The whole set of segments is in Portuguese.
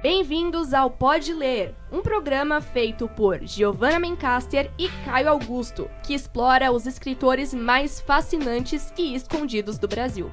Bem-vindos ao Pode Ler, um programa feito por Giovanna Mencaster e Caio Augusto, que explora os escritores mais fascinantes e escondidos do Brasil.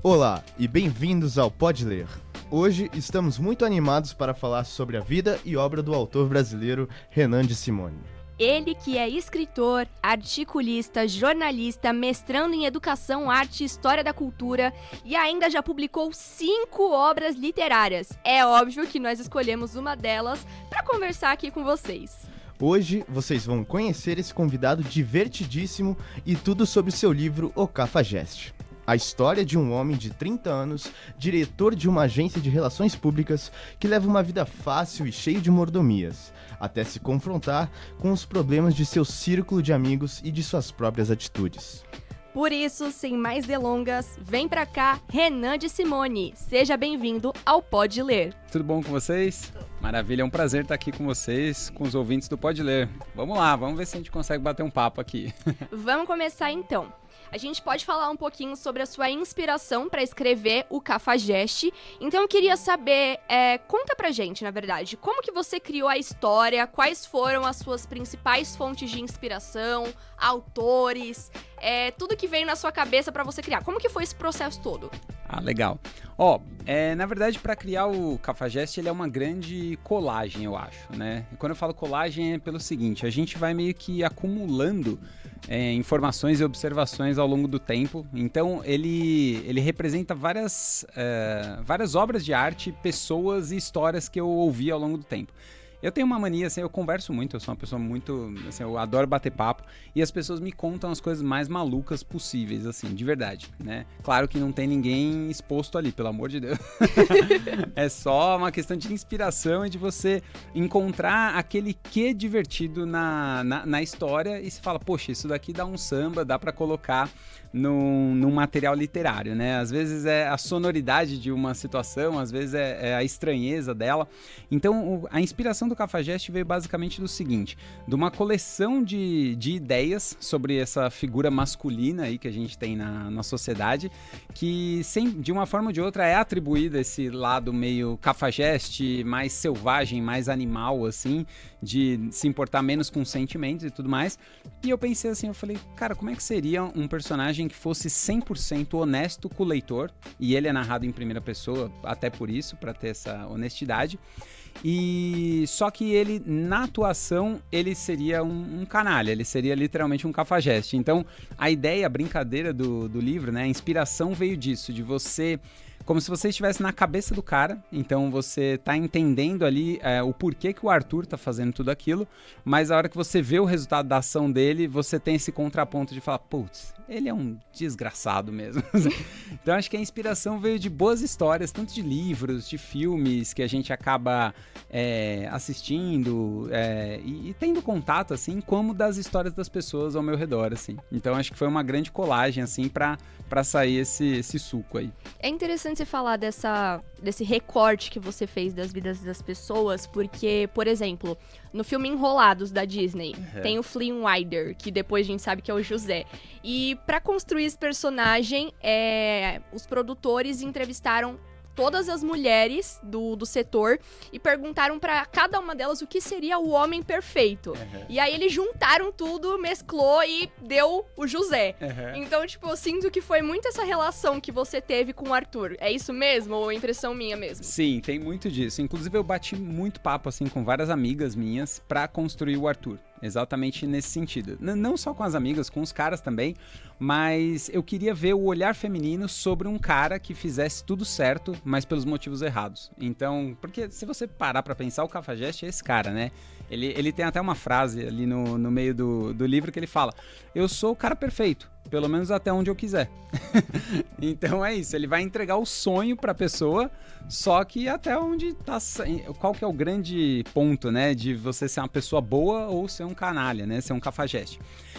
Olá e bem-vindos ao Pode Ler. Hoje estamos muito animados para falar sobre a vida e obra do autor brasileiro Renan de Simone. Ele que é escritor, articulista, jornalista, mestrando em Educação, Arte e História da Cultura e ainda já publicou 5 obras literárias. É óbvio que nós escolhemos uma delas para conversar aqui com vocês. Hoje vocês vão conhecer esse convidado divertidíssimo e tudo sobre seu livro O Cafajeste. A história de um homem de 30 anos, diretor de uma agência de relações públicas, que leva uma vida fácil e cheia de mordomias, até se confrontar com os problemas de seu círculo de amigos e de suas próprias atitudes. Por isso, sem mais delongas, vem pra cá Renan de Simone. Seja bem-vindo ao Pode Ler. Tudo bom com vocês? Maravilha, é um prazer estar aqui com vocês, com os ouvintes do Pode Ler. Vamos lá, vamos ver se a gente consegue bater um papo aqui. Vamos começar então. A gente pode falar um pouquinho sobre a sua inspiração para escrever O Cafajeste. Então eu queria saber, conta pra gente, na verdade, como que você criou a história, quais foram as suas principais fontes de inspiração, autores, tudo que veio na sua cabeça para você criar. Como que foi esse processo todo? Ah, legal. Na verdade, para criar o Cafajeste, ele é uma grande colagem, eu acho, né? E quando eu falo colagem é pelo seguinte, a gente vai meio que acumulando informações e observações ao longo do tempo. Então, ele representa várias obras de arte, pessoas e histórias que eu ouvi ao longo do tempo. Eu tenho uma mania, assim, eu converso muito, eu sou uma pessoa muito, assim, eu adoro bater papo e as pessoas me contam as coisas mais malucas possíveis, assim, de verdade, né? Claro que não tem ninguém exposto ali, pelo amor de Deus. É só uma questão de inspiração e de você encontrar aquele quê divertido na história e se fala, poxa, isso daqui dá um samba, dá pra colocar num material literário, né? Às vezes é a sonoridade de uma situação, às vezes é a estranheza dela. Então, a inspiração do Cafajeste veio basicamente do seguinte, de uma coleção de ideias sobre essa figura masculina aí que a gente tem na sociedade, que de uma forma ou de outra é atribuída esse lado meio cafajeste, mais selvagem, mais animal, assim, de se importar menos com sentimentos e tudo mais. E eu pensei assim, eu falei, cara, como é que seria um personagem que fosse 100% honesto com o leitor, e ele é narrado em primeira pessoa, até por isso, para ter essa honestidade, e só que ele, na atuação, ele seria um canalha, ele seria literalmente um cafajeste. Então, a ideia, a brincadeira do livro, né, a inspiração veio disso, de você... Como se você estivesse na cabeça do cara, então você tá entendendo ali o porquê que o Arthur tá fazendo tudo aquilo, mas a hora que você vê o resultado da ação dele, você tem esse contraponto de falar, putz, ele é um desgraçado mesmo. Então acho que a inspiração veio de boas histórias, tanto de livros, de filmes que a gente acaba assistindo e tendo contato, assim, como das histórias das pessoas ao meu redor, assim. Então acho que foi uma grande colagem, assim, pra sair esse suco aí. É interessante você falar desse recorte que você fez das vidas das pessoas, porque, por exemplo, no filme Enrolados da Disney, tem o Flynn Rider, que depois a gente sabe que é o José. E pra construir esse personagem, os produtores entrevistaram todas as mulheres do setor e perguntaram pra cada uma delas o que seria o homem perfeito. E aí eles juntaram tudo, mesclou e deu o José. Então, tipo, eu sinto que foi muito essa relação que você teve com o Arthur. É isso mesmo ou é impressão minha mesmo? Sim, tem muito disso. Inclusive, eu bati muito papo, assim, com várias amigas minhas pra construir o Arthur. Exatamente nesse sentido. Não só com as amigas, com os caras também, mas eu queria ver o olhar feminino sobre um cara que fizesse tudo certo, mas pelos motivos errados. Então, porque se você parar pra pensar, o Cafajeste é esse cara, né? Ele tem até uma frase ali no meio do livro que ele fala, eu sou o cara perfeito, pelo menos até onde eu quiser. Então é isso, ele vai entregar o sonho pra pessoa, só que até onde tá... Qual que é o grande ponto, né, de você ser uma pessoa boa ou ser um canalha, né, ser um cafajeste?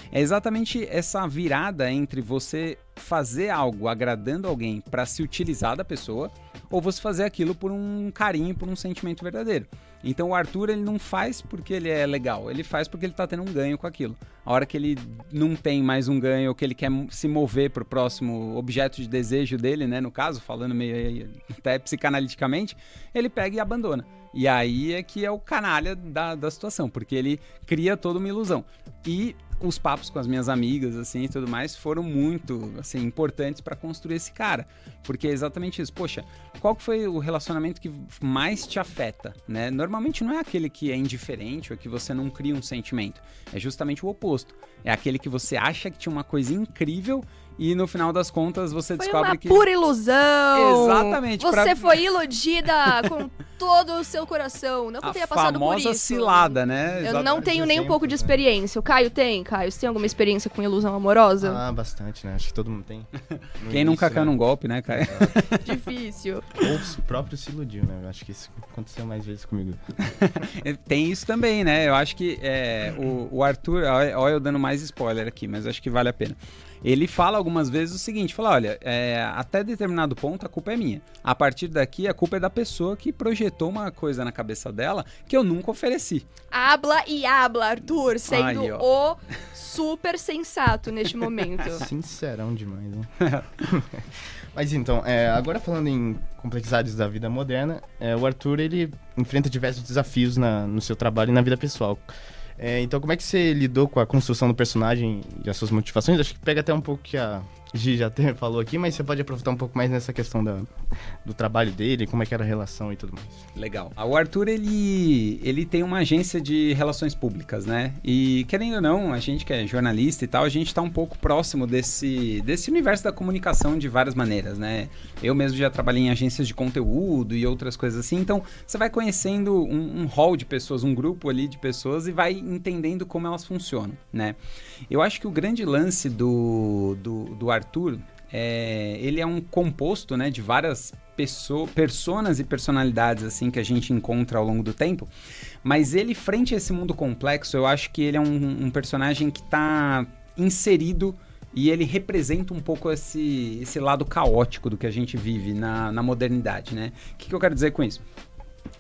É exatamente essa virada entre você fazer algo agradando alguém pra se utilizar da pessoa, ou você fazer aquilo por um carinho, por um sentimento verdadeiro. Então o Arthur, ele não faz porque ele é legal, ele faz porque ele tá tendo um ganho com aquilo. A hora que ele não tem mais um ganho, ou que ele quer se mover pro próximo objeto de desejo dele, né, no caso, falando meio até psicanaliticamente, ele pega e abandona. E aí é que é o canalha da situação, porque ele cria toda uma ilusão. E os papos com as minhas amigas, assim, e tudo mais, foram muito, assim, importantes para construir esse cara. Porque é exatamente isso. Poxa, qual que foi o relacionamento que mais te afeta, né? Normalmente não é aquele que é indiferente ou que você não cria um sentimento. É justamente o oposto. É aquele que você acha que tinha uma coisa incrível e no final das contas você descobre que... Foi uma pura ilusão! Exatamente. Você foi iludida com todo o seu coração. Não que eu tenha passado por isso. A famosa cilada, né? Eu não tenho nem um pouco de experiência. O Caio tem? Caio, você tem alguma experiência com ilusão amorosa? Ah, bastante, né? Acho que todo mundo tem. Quem nunca caiu num golpe, né, Caio? Difícil. Ou o próprio se iludiu, né? Eu acho que isso aconteceu mais vezes comigo. Tem isso também, né? Eu acho que o Arthur... Olha eu dando mais spoiler aqui, mas acho que vale a pena. Ele fala algumas vezes o seguinte, fala, olha, até determinado ponto a culpa é minha. A partir daqui a culpa é da pessoa que projetou uma coisa na cabeça dela que eu nunca ofereci. Habla e habla, Arthur, sendo o super sensato neste momento. Sincerão demais, né? Mas então, agora falando em complexidades da vida moderna, o Arthur, ele enfrenta diversos desafios no seu trabalho e na vida pessoal. Então, como é que você lidou com a construção do personagem e as suas motivações? Acho que pega até um pouco que a Gi já até falou aqui, mas você pode aprofundar um pouco mais nessa questão do trabalho dele, como é que era a relação e tudo mais. Legal. O Arthur, ele tem uma agência de relações públicas, né? E, querendo ou não, a gente que é jornalista e tal, a gente tá um pouco próximo desse universo da comunicação de várias maneiras, né? Eu mesmo já trabalhei em agências de conteúdo e outras coisas assim, então você vai conhecendo um hall de pessoas, um grupo ali de pessoas e vai entendendo como elas funcionam, né? Eu acho que o grande lance do Arthur, ele é um composto, né, de várias personas e personalidades assim que a gente encontra ao longo do tempo, mas ele, frente a esse mundo complexo, eu acho que ele é um personagem que está inserido e ele representa um pouco esse lado caótico do que a gente vive na modernidade, né? O que eu quero dizer com isso?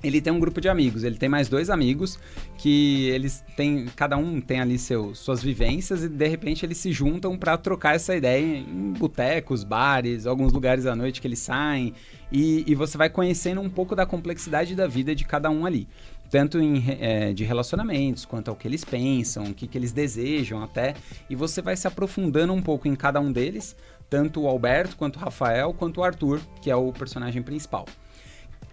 Ele tem um grupo de amigos, ele tem mais 2 amigos que eles têm, cada um tem ali suas vivências e de repente eles se juntam para trocar essa ideia em botecos, bares, alguns lugares à noite que eles saem e você vai conhecendo um pouco da complexidade da vida de cada um ali. Tanto de relacionamentos, quanto ao que eles pensam, o que eles desejam até, e você vai se aprofundando um pouco em cada um deles, tanto o Alberto, quanto o Rafael, quanto o Arthur, que é o personagem principal.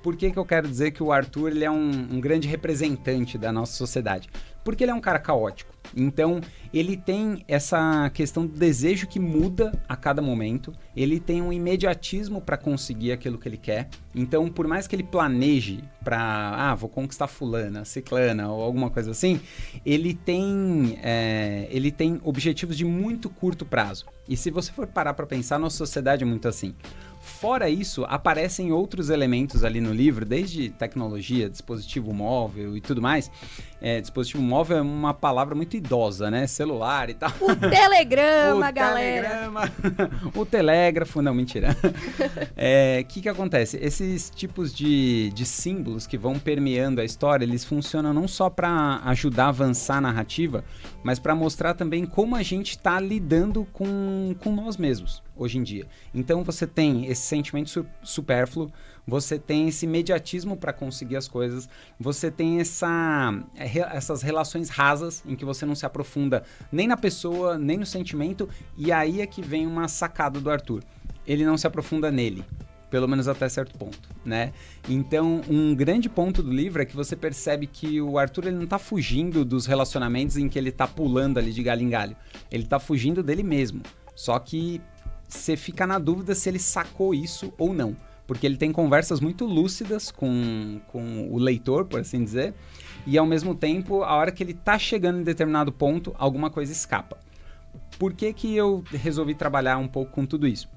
Por que eu quero dizer que o Arthur ele é um grande representante da nossa sociedade? Porque ele é um cara caótico. Então, ele tem essa questão do desejo que muda a cada momento. Ele tem um imediatismo para conseguir aquilo que ele quer. Então, por mais que ele planeje para, vou conquistar fulana, ciclana ou alguma coisa assim, ele tem objetivos de muito curto prazo. E se você for parar para pensar, nossa sociedade é muito assim. Fora isso, aparecem outros elementos ali no livro, desde tecnologia, dispositivo móvel e tudo mais. Dispositivo móvel é uma palavra muito idosa, né? Celular e tal. O telegrama, galera. O telégrafo, não, mentira. Que acontece? Esses tipos de símbolos que vão permeando a história, eles funcionam não só para ajudar a avançar a narrativa, mas para mostrar também como a gente está lidando com nós mesmos hoje em dia. Então você tem esse sentimento supérfluo, você tem esse imediatismo para conseguir as coisas, você tem essas relações rasas em que você não se aprofunda nem na pessoa, nem no sentimento, e aí é que vem uma sacada do Arthur. Ele não se aprofunda nele, pelo menos até certo ponto, né? Então, um grande ponto do livro é que você percebe que o Arthur ele não tá fugindo dos relacionamentos em que ele tá pulando ali de galho em galho. Ele tá fugindo dele mesmo. Só que você fica na dúvida se ele sacou isso ou não. Porque ele tem conversas muito lúcidas com o leitor, por assim dizer, e ao mesmo tempo, a hora que ele tá chegando em determinado ponto, alguma coisa escapa. Por que eu resolvi trabalhar um pouco com tudo isso?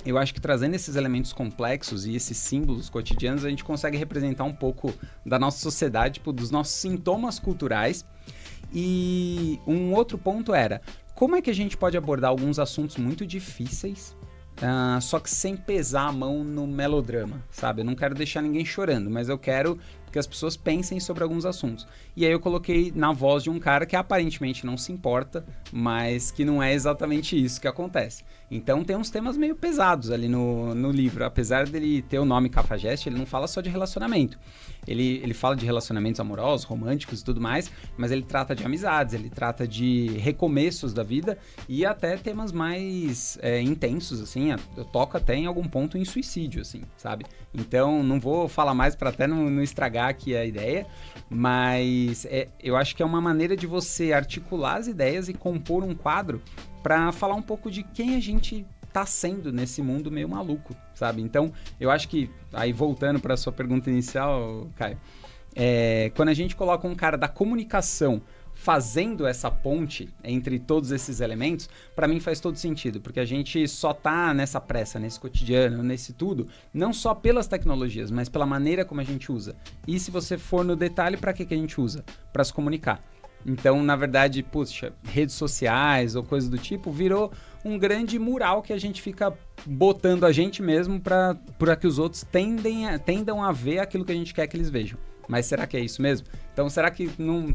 Eu acho que trazendo esses elementos complexos e esses símbolos cotidianos, a gente consegue representar um pouco da nossa sociedade, dos nossos sintomas culturais. E um outro ponto era, como é que a gente pode abordar alguns assuntos muito difíceis, só que sem pesar a mão no melodrama, sabe? Eu não quero deixar ninguém chorando, mas eu quero que as pessoas pensem sobre alguns assuntos. E aí eu coloquei na voz de um cara que aparentemente não se importa, mas que não é exatamente isso que acontece. Então tem uns temas meio pesados ali no livro. Apesar dele ter o nome Cafajeste, ele não fala só de relacionamento. Ele fala de relacionamentos amorosos, românticos e tudo mais, mas ele trata de amizades, ele trata de recomeços da vida e até temas mais intensos, assim. Eu toco até em algum ponto em suicídio, assim, sabe? Então não vou falar mais para até não estragar aqui a ideia, mas eu acho que é uma maneira de você articular as ideias e compor um quadro para falar um pouco de quem a gente tá sendo nesse mundo meio maluco, sabe? Então, eu acho que, aí voltando para a sua pergunta inicial, Caio, quando a gente coloca um cara da comunicação fazendo essa ponte entre todos esses elementos, para mim faz todo sentido, porque a gente só tá nessa pressa, nesse cotidiano, nesse tudo, não só pelas tecnologias, mas pela maneira como a gente usa. E se você for no detalhe, para que a gente usa? Para se comunicar. Então, na verdade, puxa, redes sociais ou coisa do tipo, virou um grande mural que a gente fica botando a gente mesmo para que os outros tendam a ver aquilo que a gente quer que eles vejam. Mas será que é isso mesmo? Então, será que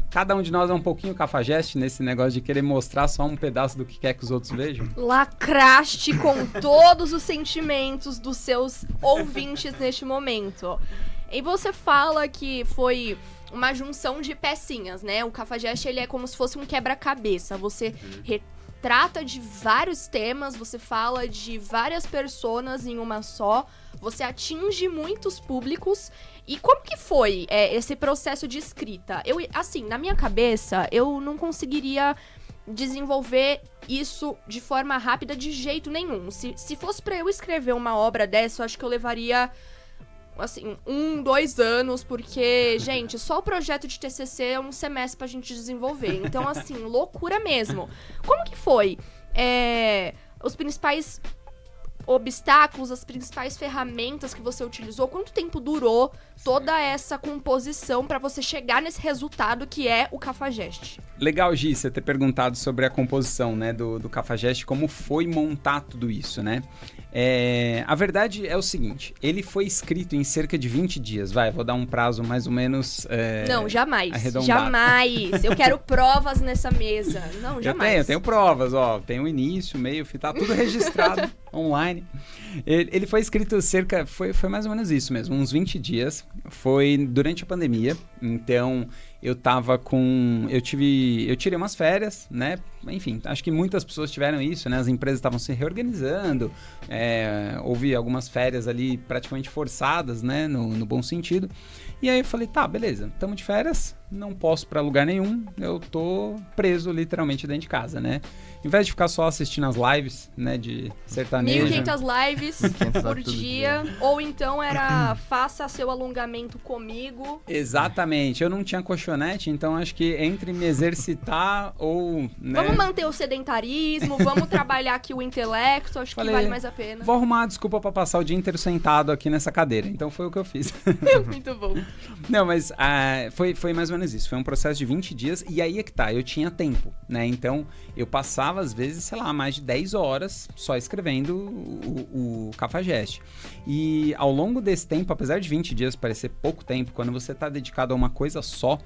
cada um de nós é um pouquinho cafajeste nesse negócio de querer mostrar só um pedaço do que quer que os outros vejam? Lacraste com todos os sentimentos dos seus ouvintes neste momento. E você fala que foi uma junção de pecinhas, né? O Cafajeste, ele é como se fosse um quebra-cabeça. Você retrata de vários temas, você fala de várias personas em uma só, você atinge muitos públicos. E como que foi esse processo de escrita? Assim, na minha cabeça, eu não conseguiria desenvolver isso de forma rápida de jeito nenhum. Se fosse pra eu escrever uma obra dessa, eu acho que eu levaria, assim, 2 anos, porque, gente, só o projeto de TCC é um semestre pra gente desenvolver. Então, assim, loucura mesmo. Como que foi? Os principais obstáculos, as principais ferramentas que você utilizou, quanto tempo durou toda essa composição pra você chegar nesse resultado que é o Cafajeste? Legal, Gi, você ter perguntado sobre a composição, né, do Cafajeste, como foi montar tudo isso, né? A verdade é o seguinte, ele foi escrito em cerca de 20 dias, vou dar um prazo mais ou menos não, jamais, arredondado. Jamais, eu quero provas nessa mesa, não, jamais. Eu tenho provas, tem o início, meio, tá tudo registrado online. Ele foi escrito foi mais ou menos isso mesmo, uns 20 dias, foi durante a pandemia, então eu tirei umas férias, né, enfim, acho que muitas pessoas tiveram isso, né, as empresas estavam se reorganizando, houve algumas férias ali praticamente forçadas, né, no bom sentido, e aí eu falei, tá, beleza, estamos de férias, não posso para lugar nenhum, eu tô preso literalmente dentro de casa, né, em vez de ficar só assistindo as lives, né, de sertanejo. 1.500 lives por dia, ou então era faça seu alongamento comigo. Exatamente, eu não tinha colchonete, então acho que entre me exercitar ou... né, vamos manter o sedentarismo, vamos trabalhar aqui o intelecto, acho que vale mais a pena. Vou arrumar a desculpa pra passar o dia inteiro sentado aqui nessa cadeira, então foi o que eu fiz. Muito bom. Não, mas foi mais ou menos isso, foi um processo de 20 dias e aí é que tá, eu tinha tempo, né, então eu passava às vezes, sei lá, mais de 10 horas só escrevendo o Cafajeste. E ao longo desse tempo, apesar de 20 dias parecer pouco tempo, quando você tá dedicado a uma coisa só,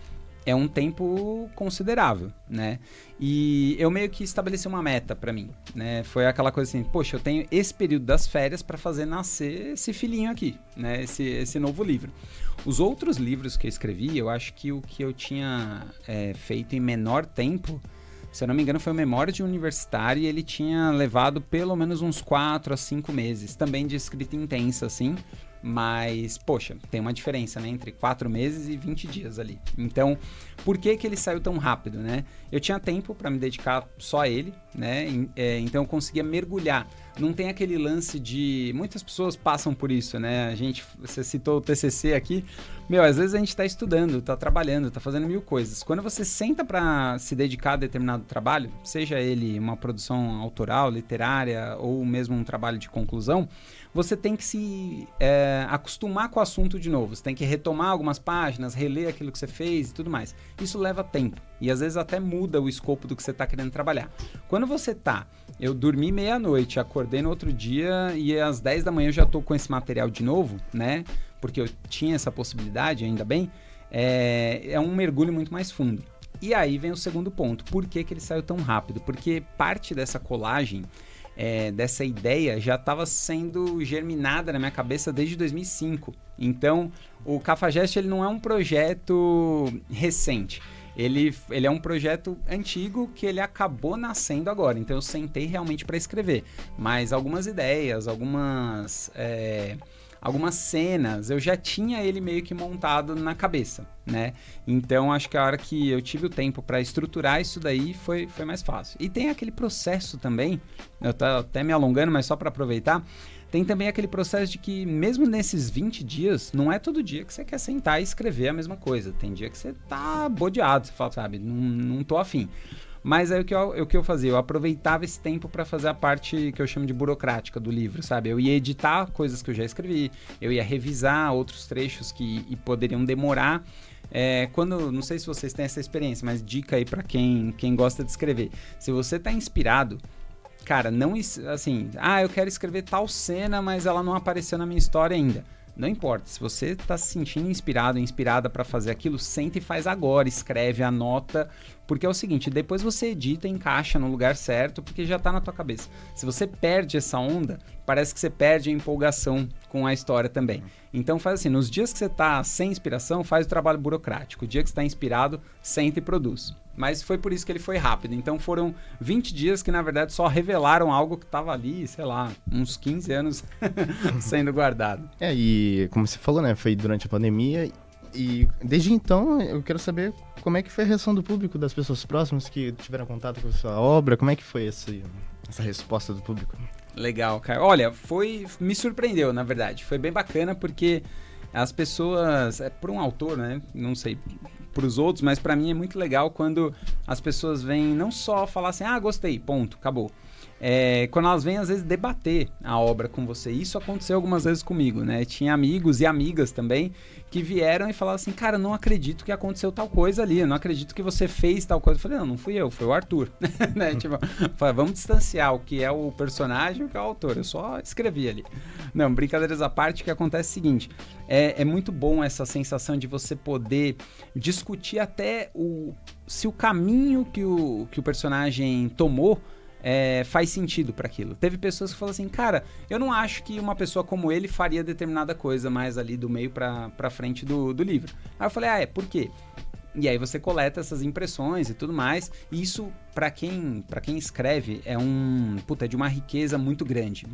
é um tempo considerável, né? E eu meio que estabeleci uma meta pra mim, né? Foi aquela coisa assim, poxa, eu tenho esse período das férias pra fazer nascer esse filhinho aqui, né? Esse novo livro. Os outros livros que eu escrevi, eu acho que o que eu tinha feito em menor tempo, se eu não me engano, foi o Memória de Universitário e ele tinha levado pelo menos uns 4 a 5 meses, também de escrita intensa, assim, mas, poxa, tem uma diferença, né, entre 4 meses e 20 dias ali. Então, por que ele saiu tão rápido, né? Eu tinha tempo para me dedicar só a ele, né, então eu conseguia mergulhar. Não tem aquele lance de... Muitas pessoas passam por isso, né? Você citou o TCC aqui. Às vezes a gente está estudando, está trabalhando, está fazendo 1000 coisas. Quando você senta para se dedicar a determinado trabalho, seja ele uma produção autoral, literária ou mesmo um trabalho de conclusão, você tem que se acostumar com o assunto de novo. Você tem que retomar algumas páginas, reler aquilo que você fez e tudo mais. Isso leva tempo e às vezes até muda o escopo do que você está querendo trabalhar. Quando você eu dormi meia-noite, acordei no outro dia e às 10 da manhã eu já tô com esse material de novo, né? porque eu tinha essa possibilidade, ainda bem, é um mergulho muito mais fundo. E aí vem o segundo ponto. Por que ele saiu tão rápido? Porque parte dessa colagem, dessa ideia, já estava sendo germinada na minha cabeça desde 2005. Então, o Cafajeste ele não é um projeto recente. Ele é um projeto antigo que ele acabou nascendo agora. Então, eu sentei realmente para escrever. Mas algumas ideias, algumas cenas, eu já tinha ele meio que montado na cabeça, né? Então, acho que a hora que eu tive o tempo para estruturar isso daí foi mais fácil. E tem aquele processo também, eu tô até me alongando, mas só para aproveitar, tem também aquele processo de que mesmo nesses 20 dias, não é todo dia que você quer sentar e escrever a mesma coisa. Tem dia que você tá bodeado, você fala, sabe, não tô afim. Mas aí o que eu fazia? Eu aproveitava esse tempo para fazer a parte que eu chamo de burocrática do livro, sabe? Eu ia editar coisas que eu já escrevi, eu ia revisar outros trechos que poderiam demorar. Não sei se vocês têm essa experiência, mas dica aí para quem gosta de escrever. Se você tá inspirado, cara, não assim, eu quero escrever tal cena, mas ela não apareceu na minha história ainda. Não importa, se você está se sentindo inspirado, inspirada para fazer aquilo, senta e faz agora, escreve, anota, porque é o seguinte, depois você edita, encaixa no lugar certo, porque já está na tua cabeça. Se você perde essa onda, parece que você perde a empolgação com a história também. Então faz assim, nos dias que você está sem inspiração, faz o trabalho burocrático. O dia que você está inspirado, senta e produz. Mas foi por isso que ele foi rápido. Então foram 20 dias que, na verdade, só revelaram algo que estava ali, sei lá, uns 15 anos sendo guardado. E como você falou, né, foi durante a pandemia. E desde então, eu quero saber como é que foi a reação do público, das pessoas próximas que tiveram contato com a sua obra. Como é que foi essa resposta do público? Legal, cara. Olha, me surpreendeu, na verdade. Foi bem bacana porque as pessoas, por um autor, né, não sei para os outros, mas para mim é muito legal quando as pessoas vêm não só falar assim, gostei, ponto, acabou. Quando elas vêm, às vezes, debater a obra com você. Isso aconteceu algumas vezes comigo, né? Tinha amigos e amigas também que vieram e falaram assim, cara, não acredito que aconteceu tal coisa ali, eu não acredito que você fez tal coisa. Eu falei, não fui eu, foi o Arthur. Né? Tipo, vamos distanciar o que é o personagem e o que é o autor, eu só escrevi ali. Não, brincadeiras à parte, o que acontece é o seguinte, é muito bom essa sensação de você poder discutir até se o caminho que o personagem tomou faz sentido para aquilo. Teve pessoas que falaram assim, cara, eu não acho que uma pessoa como ele faria determinada coisa mais ali do meio pra frente do livro. Aí eu falei, por quê? E aí você coleta essas impressões e tudo mais, e isso, para quem escreve, é de uma riqueza muito grande,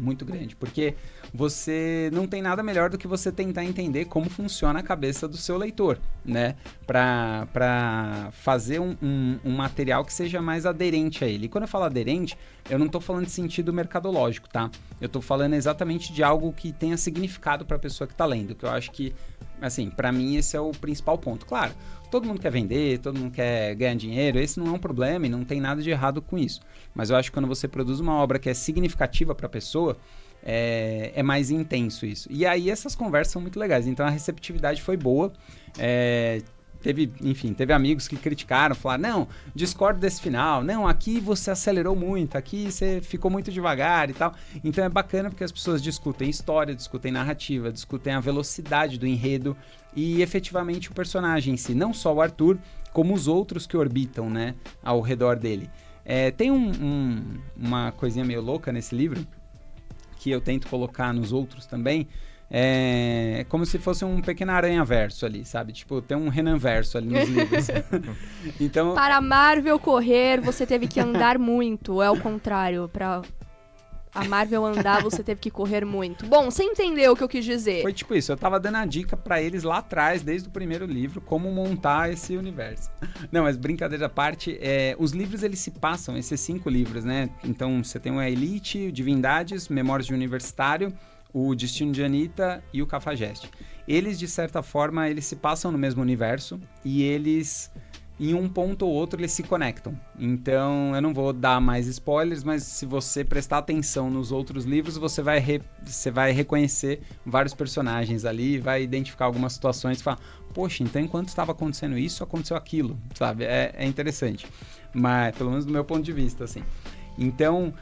porque você não tem nada melhor do que você tentar entender como funciona a cabeça do seu leitor, né? Pra fazer um material que seja mais aderente a ele. E quando eu falo aderente, eu não tô falando de sentido mercadológico, tá? Eu tô falando exatamente de algo que tenha significado para a pessoa que tá lendo, que eu acho que, assim, para mim esse é o principal ponto. Claro, todo mundo quer vender, todo mundo quer ganhar dinheiro, esse não é um problema e não tem nada de errado com isso. Mas eu acho que quando você produz uma obra que é significativa para a pessoa, é mais intenso isso. E aí essas conversas são muito legais, então a receptividade foi boa. Teve amigos que criticaram, falaram, não, discordo desse final, não, aqui você acelerou muito, aqui você ficou muito devagar e tal. Então é bacana porque as pessoas discutem história, discutem narrativa, discutem a velocidade do enredo e efetivamente o personagem em si, não só o Arthur, como os outros que orbitam, né, ao redor dele. Tem uma coisinha meio louca nesse livro, que eu tento colocar nos outros também, como se fosse um pequeno aranha-verso ali, sabe? Tipo, tem um Renan-verso ali nos livros. Então, para a Marvel correr, você teve que andar muito. É o contrário. Para a Marvel andar, você teve que correr muito. Bom, você entendeu o que eu quis dizer. Foi tipo isso. Eu tava dando a dica pra eles lá atrás, desde o primeiro livro, como montar esse universo. Não, mas brincadeira à parte, os livros, eles se passam, esses 5 livros, né? Então, você tem o Elite, o Divindades, Memórias de Universitário, o Destino de Anitta e o Cafajeste. Eles, de certa forma, eles se passam no mesmo universo e eles, em um ponto ou outro, eles se conectam. Então, eu não vou dar mais spoilers, mas se você prestar atenção nos outros livros, você vai reconhecer vários personagens ali, vai identificar algumas situações e falar, poxa, então enquanto estava acontecendo isso, aconteceu aquilo, sabe? É interessante. Mas, pelo menos do meu ponto de vista, assim. Então,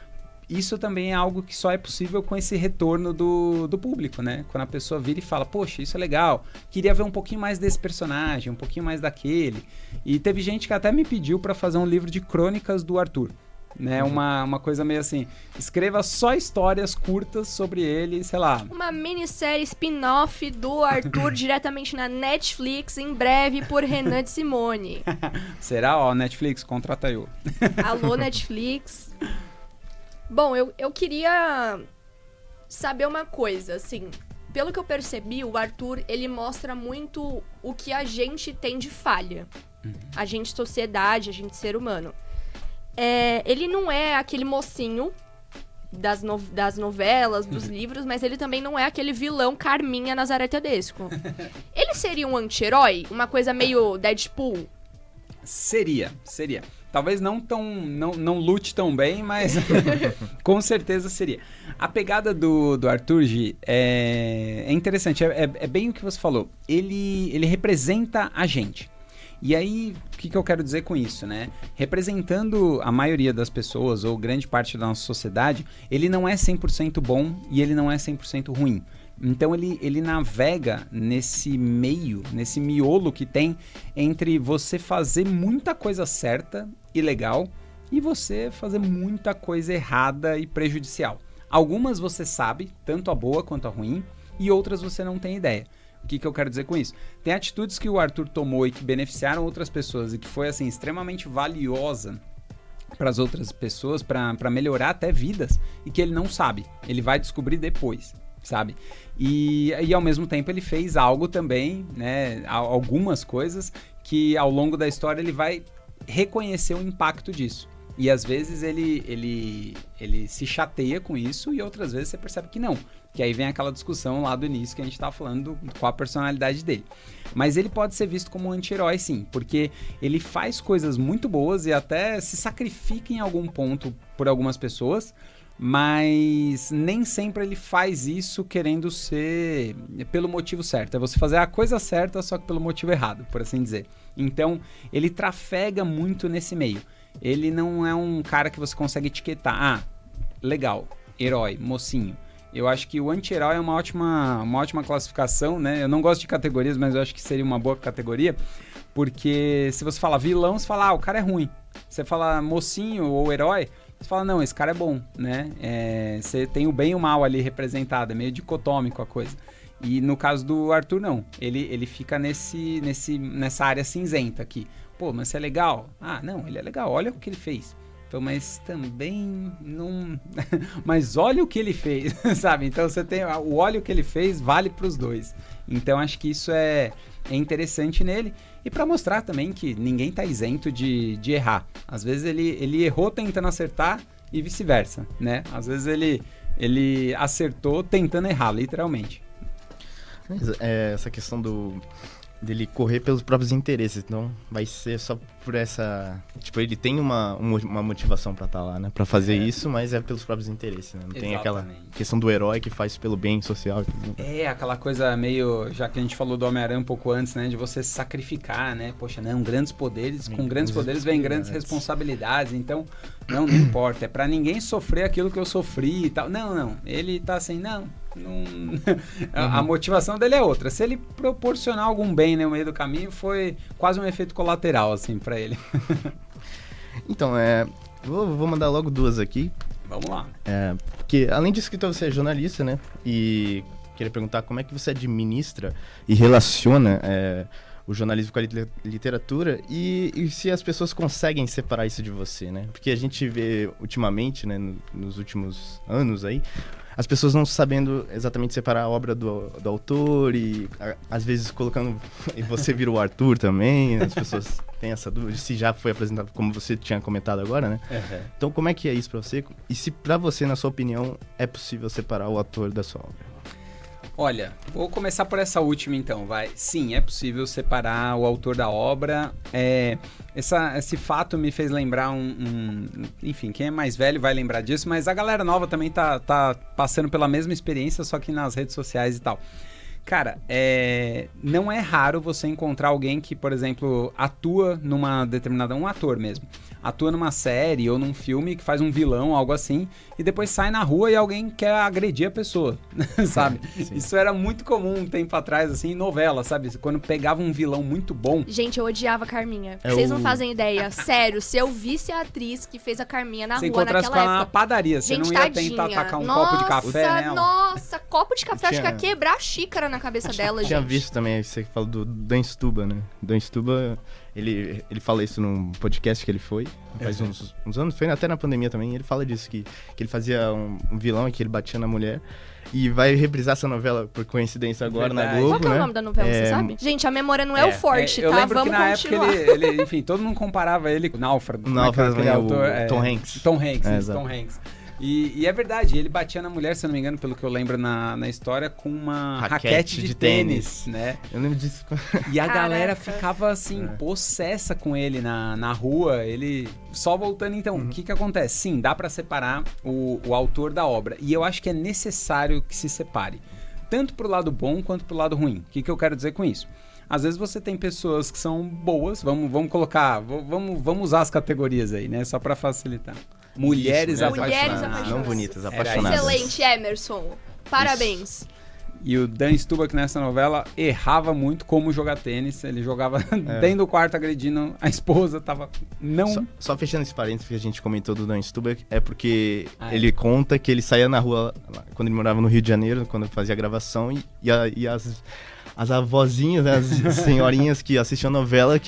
isso também é algo que só é possível com esse retorno do público, né? Quando a pessoa vira e fala, poxa, isso é legal, queria ver um pouquinho mais desse personagem, um pouquinho mais daquele. E teve gente que até me pediu para fazer um livro de crônicas do Arthur. Né, uma coisa meio assim, escreva só histórias curtas sobre ele, sei lá. Uma minissérie spin-off do Arthur diretamente na Netflix, em breve, por Renan de Simone. Será? Ó, Netflix, contrata eu. Alô, Netflix. Bom, eu queria saber uma coisa, assim. Pelo que eu percebi, o Arthur, ele mostra muito o que a gente tem de falha. A gente, sociedade, a gente, ser humano. Ele não é aquele mocinho das novelas, dos livros, mas ele também não é aquele vilão Carminha Nazaré Tedesco. Ele seria um anti-herói? Uma coisa meio Deadpool? Seria. Talvez não lute tão bem, mas com certeza seria. A pegada do Arthur, Gi, é interessante, é bem o que você falou. Ele representa a gente. E aí, o que eu quero dizer com isso, né? Representando a maioria das pessoas, ou grande parte da nossa sociedade, ele não é 100% bom e ele não é 100% ruim. Então ele navega nesse meio, nesse miolo que tem entre você fazer muita coisa certa e legal e você fazer muita coisa errada e prejudicial. Algumas você sabe, tanto a boa quanto a ruim, e outras você não tem ideia. O que eu quero dizer com isso? Tem atitudes que o Arthur tomou e que beneficiaram outras pessoas e que foi assim extremamente valiosa para as outras pessoas, para melhorar até vidas, e que ele não sabe. Ele vai descobrir depois, sabe? E ao mesmo tempo ele fez algo também, né? Algumas coisas que ao longo da história ele vai reconhecer o impacto disso. E às vezes ele se chateia com isso e outras vezes você percebe que não. Que aí vem aquela discussão lá do início que a gente estava falando com a personalidade dele. Mas ele pode ser visto como um anti-herói, sim, porque ele faz coisas muito boas e até se sacrifica em algum ponto por algumas pessoas, mas nem sempre ele faz isso querendo ser pelo motivo certo. É você fazer a coisa certa, só que pelo motivo errado, por assim dizer. Então, ele trafega muito nesse meio. Ele não é um cara que você consegue etiquetar. Ah, legal, herói, mocinho. Eu acho que o anti-herói é uma ótima classificação, né? Eu não gosto de categorias, mas eu acho que seria uma boa categoria, porque se você fala vilão, você fala, o cara é ruim. Você fala mocinho ou herói, você fala, não, esse cara é bom, né? Você tem o bem e o mal ali representado, é meio dicotômico a coisa. E no caso do Arthur, não. Ele fica nessa área cinzenta aqui. Pô, mas você é legal? Ah, não, ele é legal, olha o que ele fez. Então, mas também não... mas olha o que ele fez, sabe? Então, você tem o olha o que ele fez, vale para os dois. Então, acho que isso é interessante nele. E para mostrar também que ninguém tá isento de errar. Às vezes, ele errou tentando acertar e vice-versa, né? Às vezes, ele acertou tentando errar, literalmente. Essa questão dele correr pelos próprios interesses, então vai ser só por essa... Tipo, ele tem uma motivação pra estar lá, né? Pra fazer isso, mas é pelos próprios interesses, né? Não tem aquela questão do herói que faz pelo bem social. Aquela coisa meio... Já que a gente falou do Homem-Aranha um pouco antes, né? De você se sacrificar, né? Poxa, não, grandes poderes, com grandes poderes vem grandes responsabilidades, então não importa, é pra ninguém sofrer aquilo que eu sofri e tal. Não, ele tá assim, não... A motivação dele é outra. Se ele proporcionar algum bem no meio do caminho, foi quase um efeito colateral, assim, pra ele. Então, vou mandar logo duas aqui. Vamos lá. Porque, além de escritor, você é jornalista, né? E queria perguntar como é que você administra e relaciona o jornalismo com a literatura e se as pessoas conseguem separar isso de você, né? Porque a gente vê ultimamente, né, nos últimos anos aí, as pessoas não sabendo exatamente separar a obra do autor e às vezes colocando... E você vira o Arthur também, as pessoas têm essa dúvida, se já foi apresentado, como você tinha comentado agora, né? Uhum. Então, como é que é isso pra você? E se pra você, na sua opinião, é possível separar o autor da sua obra? Olha, vou começar por essa última então, vai. Sim, é possível separar o autor da obra. Esse fato me fez lembrar enfim, quem é mais velho vai lembrar disso, mas a galera nova também tá passando pela mesma experiência, só que nas redes sociais e tal. Cara, não é raro você encontrar alguém que, por exemplo, atua numa determinada... Um ator mesmo. atua numa série ou num filme que faz um vilão, algo assim, e depois sai na rua e alguém quer agredir a pessoa, sabe? Isso era muito comum um tempo atrás, assim, em novela, sabe? Quando pegava um vilão muito bom. Gente, eu odiava a Carminha. Vocês não fazem ideia. Sério, se eu visse a atriz que fez a Carminha na Você rua naquela encontrasse com ela na época... padaria, você Gente, não ia tadinha. tentar tacar um copo de café nela? Nossa, copo de café, acho que ia Tinha- quebrar a xícara na cabeça dela, Tinha gente. visto também, você falou do Dan Stuba, né? Dan Stuba, ele fala isso num podcast que ele foi, faz uns anos, foi até na pandemia também, ele fala disso, que ele fazia um vilão e que ele batia na mulher, e vai reprisar essa novela, por coincidência, agora na Verdade. Globo, Qual que é né? o nome da novela, você sabe? Gente, a memória não é o forte, eu tá? lembro Vamos que na continuar. época ele, enfim, todo mundo comparava ele com o Náufrago. O Náufrago, aquele né, o autor, Tom Hanks. Tom Hanks, É, isso, exato. Tom Hanks. E é verdade, ele batia na mulher, se eu não me engano, pelo que eu lembro na história, com uma raquete de tênis, né? Eu lembro disso. E a Caraca. galera ficava assim, possessa com ele na rua, ele... Só voltando então, o que acontece? Sim, dá pra separar o autor da obra, e eu acho que é necessário que se separe, tanto pro lado bom quanto pro lado ruim. O que eu quero dizer com isso? Às vezes você tem pessoas que são boas, vamos colocar, vamos usar as categorias aí, né? Só pra facilitar. Mulheres Isso, apaixonadas. Não bonitas, Era apaixonadas. Excelente, Emerson. Parabéns. E o Dan Stubach nessa novela errava muito como jogar tênis. Ele jogava dentro do quarto agredindo a esposa, tava... Não... Só fechando esse parênteses que a gente comentou do Dan Stubach, é porque Ah, ele conta que ele saía na rua, lá, quando ele morava no Rio de Janeiro, quando fazia a gravação, e as avózinhas, né, as senhorinhas que assistiam a novela,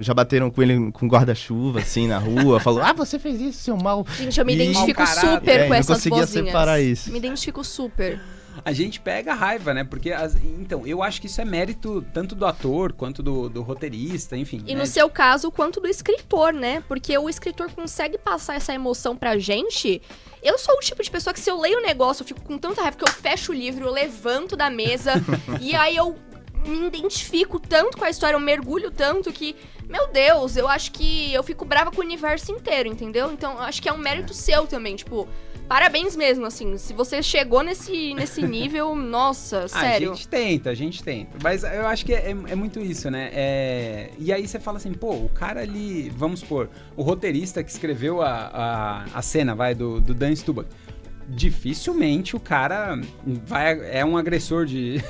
já bateram com ele com guarda-chuva, assim, na rua, falou, você fez isso, seu mal. Gente, eu me E- identifico Mau caráter. super com Não essas conseguia vozinhas. separar isso. Me identifico super. A gente pega raiva, né? Porque, então, eu acho que isso é mérito tanto do ator quanto do roteirista, enfim. E né? no seu caso, quanto do escritor, né? Porque o escritor consegue passar essa emoção pra gente. Eu sou o tipo de pessoa que se eu leio o negócio, eu fico com tanta raiva que eu fecho o livro, eu levanto da mesa e aí eu me identifico tanto com a história, eu mergulho tanto que, meu Deus, eu acho que eu fico brava com o universo inteiro, entendeu? Então, eu acho que é um mérito seu também, tipo, parabéns mesmo, assim, se você chegou nesse nível, nossa, sério. A gente tenta. Mas eu acho que é muito isso, né? E aí você fala assim, pô, o cara ali, vamos supor, o roteirista que escreveu a cena, do Dan Stubach. Dificilmente o cara é um agressor de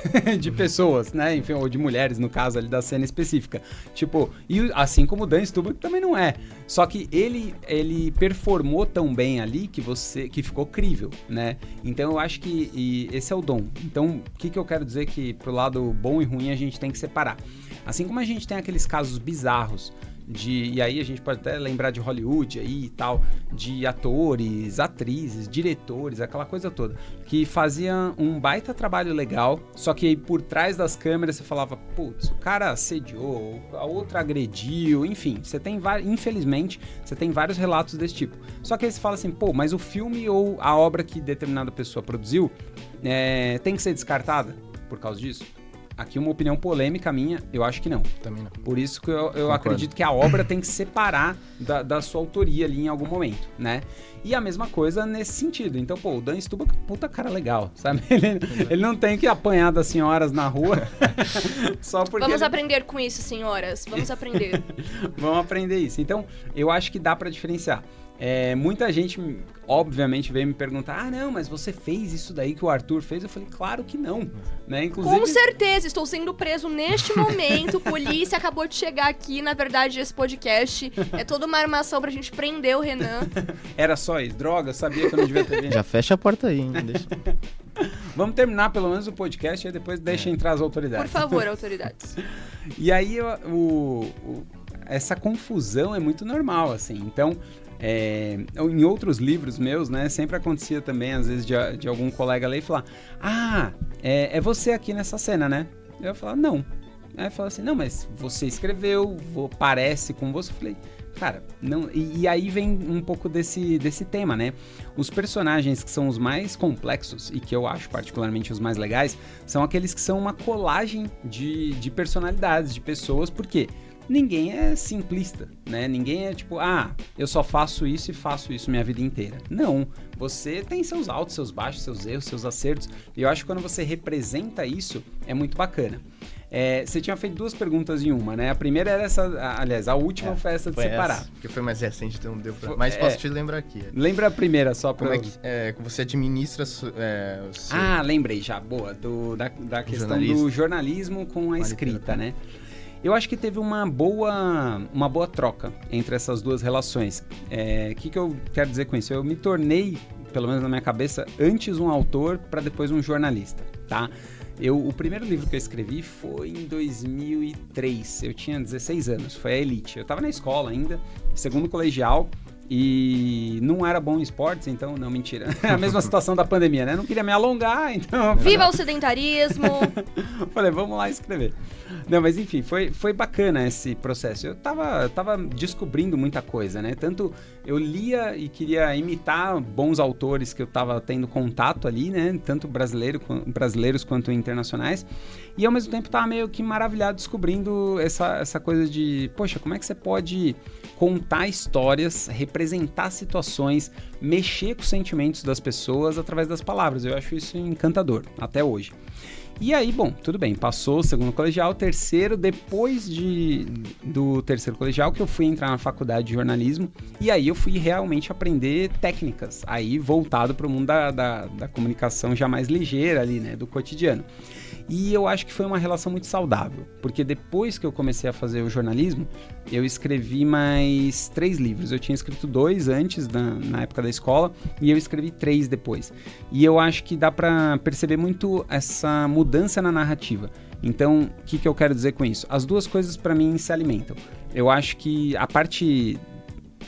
pessoas, né? Enfim, ou de mulheres, no caso ali da cena específica. Tipo, e assim como o Dan Stubach também não é. Só que ele performou tão bem ali que ficou crível, né? Então eu acho que esse é o dom. Então, o que eu quero dizer que pro lado bom e ruim a gente tem que separar. Assim como a gente tem aqueles casos bizarros e aí a gente pode até lembrar de Hollywood aí e tal, de atores, atrizes, diretores, aquela coisa toda, que faziam um baita trabalho legal, só que aí por trás das câmeras você falava, putz, o cara assediou, a outra agrediu, enfim, infelizmente, você tem vários relatos desse tipo. Só que aí você fala assim, pô, mas o filme ou a obra que determinada pessoa produziu tem que ser descartada por causa disso? Aqui uma opinião polêmica minha, eu acho que não. Também não. Por isso que eu acredito que a obra tem que separar da sua autoria ali em algum momento, né? E a mesma coisa nesse sentido. Então, pô, o Dan Stubach, puta cara legal, sabe? Ele não tem que apanhar das senhoras na rua só porque... Vamos aprender com isso, senhoras. Vamos aprender. Vamos aprender isso. Então, eu acho que dá pra diferenciar. Muita gente, obviamente, veio me perguntar, não, mas você fez isso daí que o Arthur fez? Eu falei, claro que não, né? Inclusive... Com certeza, estou sendo preso neste momento. Polícia acabou de chegar aqui. Na verdade, esse podcast é toda uma armação pra gente prender o Renan. Era só isso, droga, sabia que eu não devia ter vindo. Já fecha a porta aí, hein? Deixa... Vamos terminar pelo menos o podcast e depois deixa entrar as autoridades. Por favor, autoridades. E aí, essa confusão é muito normal, assim. Então, em outros livros meus, né, sempre acontecia também, às vezes, de algum colega ler e falar, é você aqui nessa cena, né? Eu falava, não. Aí falava assim, não, mas você escreveu, parece com você. Eu falei, cara, não. E aí vem um pouco desse tema, né? Os personagens que são os mais complexos e que eu acho particularmente os mais legais são aqueles que são uma colagem de personalidades, de pessoas, porque ninguém é simplista, né? Ninguém é tipo, eu só faço isso e faço isso minha vida inteira. Não, você tem seus altos, seus baixos, seus erros, seus acertos, e eu acho que quando você representa isso, é muito bacana. Você tinha feito 2 perguntas em uma, né? A primeira era essa, aliás, a última foi essa de separar. Essa, porque foi mais recente, então não deu pra... Mas posso te lembrar aqui. Lembra a primeira só pra... Como é que você administra... lembrei já, boa, da questão do jornalismo com a escrita, né? Eu acho que teve uma boa troca entre essas 2 relações. O que eu quero dizer com isso? Eu me tornei, pelo menos na minha cabeça, antes um autor para depois um jornalista, tá? O primeiro livro que eu escrevi foi em 2003, eu tinha 16 anos, foi a Elite. Eu estava na escola ainda, segundo colegial, e não era bom em esportes, então, não, mentira. É a mesma situação da pandemia, né? Não queria me alongar, então... Viva o sedentarismo! Falei, vamos lá escrever. Não, mas enfim, foi bacana esse processo. Eu tava descobrindo muita coisa, né? Tanto eu lia e queria imitar bons autores que eu tava tendo contato ali, né? Tanto brasileiros quanto internacionais. E ao mesmo tempo tava meio que maravilhado descobrindo essa coisa de, poxa, como é que você pode contar histórias, representar situações, mexer com os sentimentos das pessoas através das palavras. Eu acho isso encantador, até hoje. E aí, bom, tudo bem, passou o segundo colegial, terceiro, depois do terceiro colegial que eu fui entrar na faculdade de jornalismo, e aí eu fui realmente aprender técnicas, aí voltado para o mundo da comunicação já mais ligeira ali, né, do cotidiano. E eu acho que foi uma relação muito saudável, porque depois que eu comecei a fazer o jornalismo, eu escrevi mais 3 livros. Eu tinha escrito 2 antes, na época da escola, e eu escrevi 3 depois. E eu acho que dá pra perceber muito essa mudança na narrativa. Então, o que eu quero dizer com isso? As 2 coisas pra mim se alimentam. Eu acho que a parte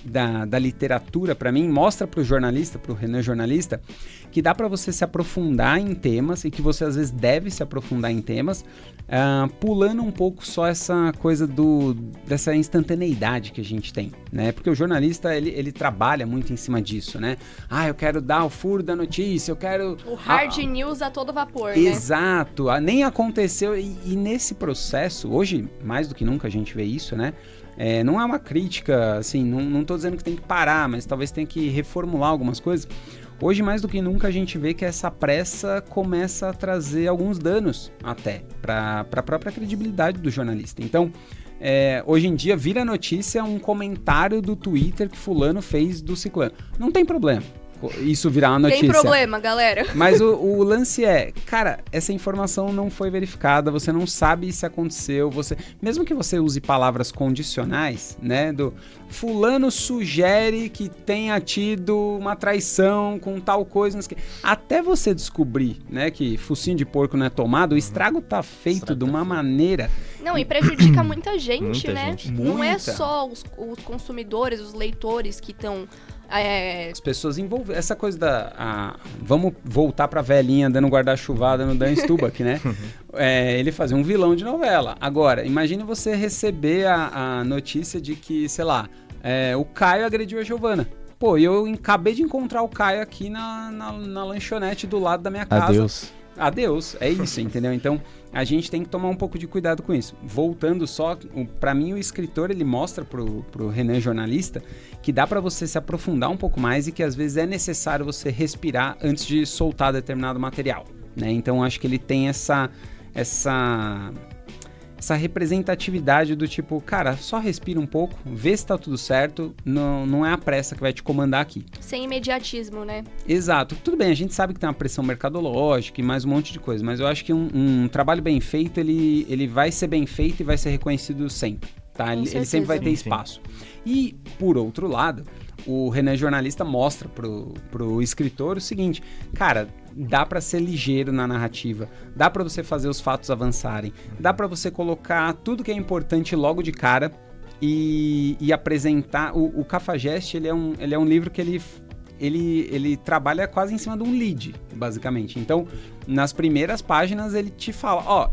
da literatura, para mim, mostra pro jornalista, pro Renan jornalista, que dá para você se aprofundar em temas e que você às vezes deve se aprofundar em temas, pulando um pouco só essa coisa dessa instantaneidade que a gente tem, né? Porque o jornalista, ele trabalha muito em cima disso, né? Eu quero dar o furo da notícia, eu quero... O hard news a todo vapor, né? Exato, nem aconteceu, e nesse processo, hoje, mais do que nunca a gente vê isso, né? Não é uma crítica, assim, não tô dizendo que tem que parar, mas talvez tenha que reformular algumas coisas. Hoje, mais do que nunca, a gente vê que essa pressa começa a trazer alguns danos até para a própria credibilidade do jornalista. Então, hoje em dia, vira notícia um comentário do Twitter que fulano fez do ciclano. Não tem problema isso virar uma notícia. Tem problema, galera. Mas o lance cara, essa informação não foi verificada, você não sabe se aconteceu, mesmo que você use palavras condicionais, né, do fulano sugere que tenha tido uma traição com tal coisa, até você descobrir, né, que focinho de porco não é tomado, o estrago tá feito de uma maneira... Não, e prejudica muita gente, muita né? gente. Não é só os consumidores, os leitores que estão... As pessoas envolvidas. Essa coisa vamos voltar pra velhinha dando guarda-chuvada no Dan Stubach, né? Ele fazia um vilão de novela. Agora, imagine você receber a notícia de que, sei lá, o Caio agrediu a Giovana. Pô, eu acabei de encontrar o Caio aqui na lanchonete do lado da minha casa. Adeus, é isso, entendeu? Então, a gente tem que tomar um pouco de cuidado com isso. Voltando só, pra mim o escritor, ele mostra pro Renan jornalista que dá pra você se aprofundar um pouco mais e que às vezes é necessário você respirar antes de soltar determinado material, né? Então, acho que ele tem essa representatividade do tipo, cara, só respira um pouco, vê se tá tudo certo, não é a pressa que vai te comandar aqui. Sem imediatismo, né? Exato. Tudo bem, a gente sabe que tem uma pressão mercadológica e mais um monte de coisa, mas eu acho que um trabalho bem feito, ele vai ser bem feito e vai ser reconhecido sempre, tá? Ele sempre vai ter espaço. E, por outro lado, o Renan jornalista mostra pro escritor o seguinte, cara, dá pra ser ligeiro na narrativa, dá pra você fazer os fatos avançarem, dá pra você colocar tudo que é importante logo de cara e apresentar. O Cafajeste, ele é um livro que ele trabalha quase em cima de um lead, basicamente. Então, nas primeiras páginas, ele te fala,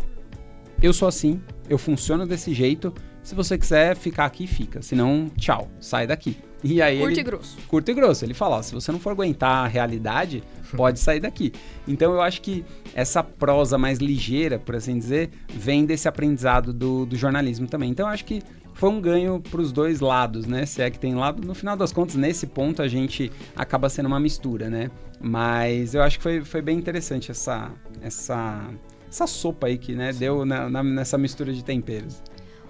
eu sou assim, eu funciono desse jeito, se você quiser ficar aqui, fica, senão, tchau, sai daqui. E aí curto e grosso. Curto e grosso. Ele fala, se você não for aguentar a realidade, pode sair daqui. Então eu acho que essa prosa mais ligeira, por assim dizer, vem desse aprendizado do jornalismo também. Então eu acho que foi um ganho para os dois lados, né? Se é que tem lado, no final das contas, nesse ponto a gente acaba sendo uma mistura, né? Mas eu acho que foi bem interessante essa sopa aí que, né, deu nessa mistura de temperos.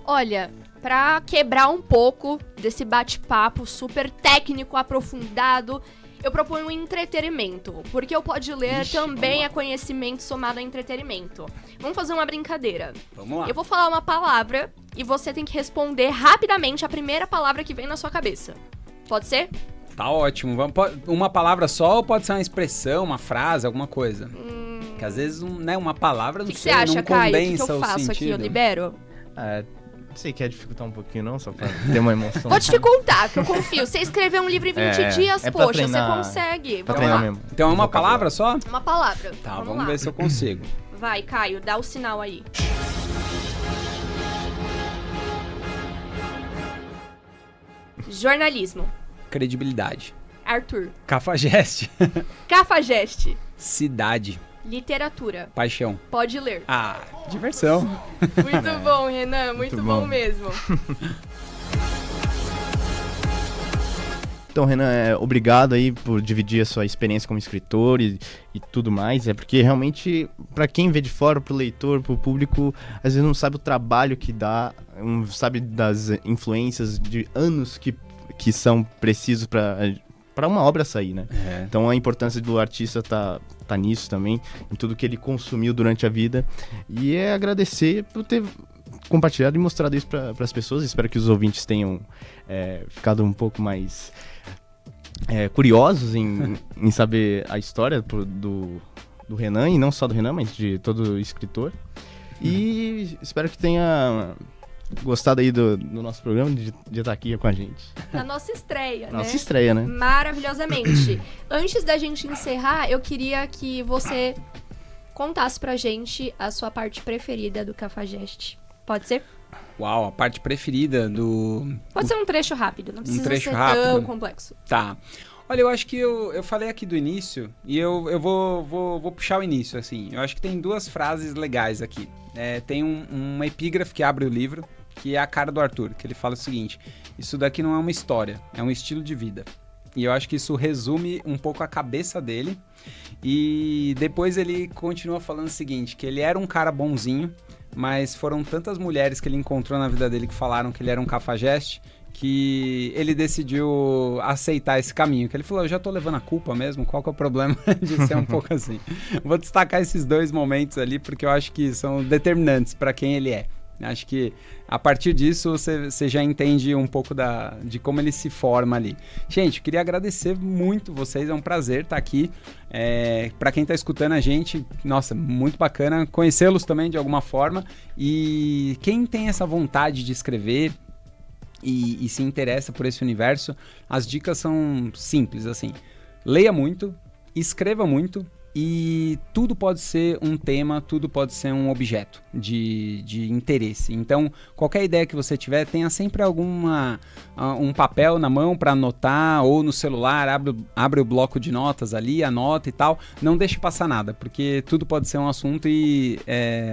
Olha, pra quebrar um pouco desse bate-papo super técnico, aprofundado, eu proponho um entretenimento, porque o Pode Ler também é conhecimento somado a entretenimento. Vamos fazer uma brincadeira. Vamos lá. Eu vou falar uma palavra e você tem que responder rapidamente a primeira palavra que vem na sua cabeça. Pode ser? Tá ótimo. Uma palavra só ou pode ser uma expressão, uma frase, alguma coisa? Porque às vezes, né, uma palavra não sei, acha, não Caio? condensa O que eu faço sentido. aqui? Eu libero? Você quer dificultar um pouquinho, não? Só pra ter uma emoção. Vou dificultar, que eu confio. Você escreveu um livro em 20 dias, é pra poxa, treinar, você consegue. Pra Vamos treinar lá. mesmo. Então é uma palavra só? Uma palavra. Tá, vamos vamos lá. ver se eu consigo. Vai, Caio, dá o sinal aí. Jornalismo. Credibilidade. Arthur. Cafajeste. Cafajeste. Cidade. Literatura. Paixão. Pode ler. Ah, diversão. Muito bom, Renan. Muito bom mesmo. Então, Renan, obrigado aí por dividir a sua experiência como escritor e tudo mais. É porque realmente, para quem vê de fora, pro leitor, pro público, às vezes não sabe o trabalho que dá, não sabe das influências de anos que são precisos para uma obra sair, né? Então a importância do artista tá nisso também, em tudo que ele consumiu durante a vida. E é agradecer por ter compartilhado e mostrado isso para as pessoas. Espero que os ouvintes tenham ficado um pouco mais curiosos em saber a história do Renan, e não só do Renan, mas de todo escritor. E espero que tenha gostado aí do nosso programa, de estar aqui com a gente. Na nossa estreia, né? Nossa estreia, né? Maravilhosamente. Antes da gente encerrar, eu queria que você contasse pra gente a sua parte preferida do Cafajeste. Pode ser? Uau, a parte preferida do... Pode ser um trecho rápido, não precisa trecho ser rápido. tão complexo. Tá. Olha, eu acho que eu falei aqui do início e eu vou puxar o início, assim. Eu acho que tem duas frases legais aqui. Tem um epígrafe que abre o livro, que é a cara do Arthur, que ele fala o seguinte: isso daqui não é uma história, é um estilo de vida. E eu acho que isso resume um pouco a cabeça dele. E depois ele continua falando o seguinte, que ele era um cara bonzinho, mas foram tantas mulheres que ele encontrou na vida dele que falaram que ele era um cafajeste, que ele decidiu aceitar esse caminho. Que ele falou, eu já tô levando a culpa mesmo, qual que é o problema de ser um pouco assim? Vou destacar esses dois momentos ali, porque eu acho que são determinantes para quem ele é. Acho que a partir disso você já entende um pouco de como ele se forma ali. Gente, eu queria agradecer muito vocês, é um prazer estar aqui. Para quem está escutando a gente, nossa, muito bacana conhecê-los também de alguma forma. E quem tem essa vontade de escrever e se interessa por esse universo, as dicas são simples, assim. Leia muito, escreva muito. E tudo pode ser um tema, tudo pode ser um objeto de interesse. Então, qualquer ideia que você tiver, tenha sempre um papel na mão para anotar, ou no celular, abre o bloco de notas ali, anota e tal. Não deixe passar nada, porque tudo pode ser um assunto e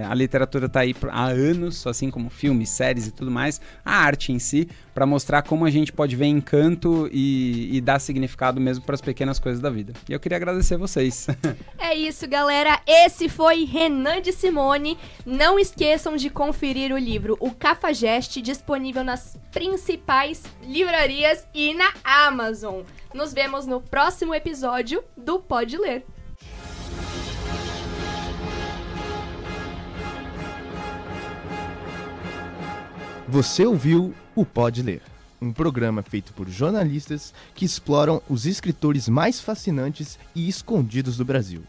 a literatura está aí há anos, assim como filmes, séries e tudo mais, a arte em si, para mostrar como a gente pode ver encanto e dar significado mesmo para as pequenas coisas da vida. E eu queria agradecer vocês. É isso, galera. Esse foi Renan de Simone. Não esqueçam de conferir o livro O Cafajeste, disponível nas principais livrarias e na Amazon. Nos vemos no próximo episódio do Pode Ler. Você ouviu o Pode Ler, um programa feito por jornalistas que exploram os escritores mais fascinantes e escondidos do Brasil.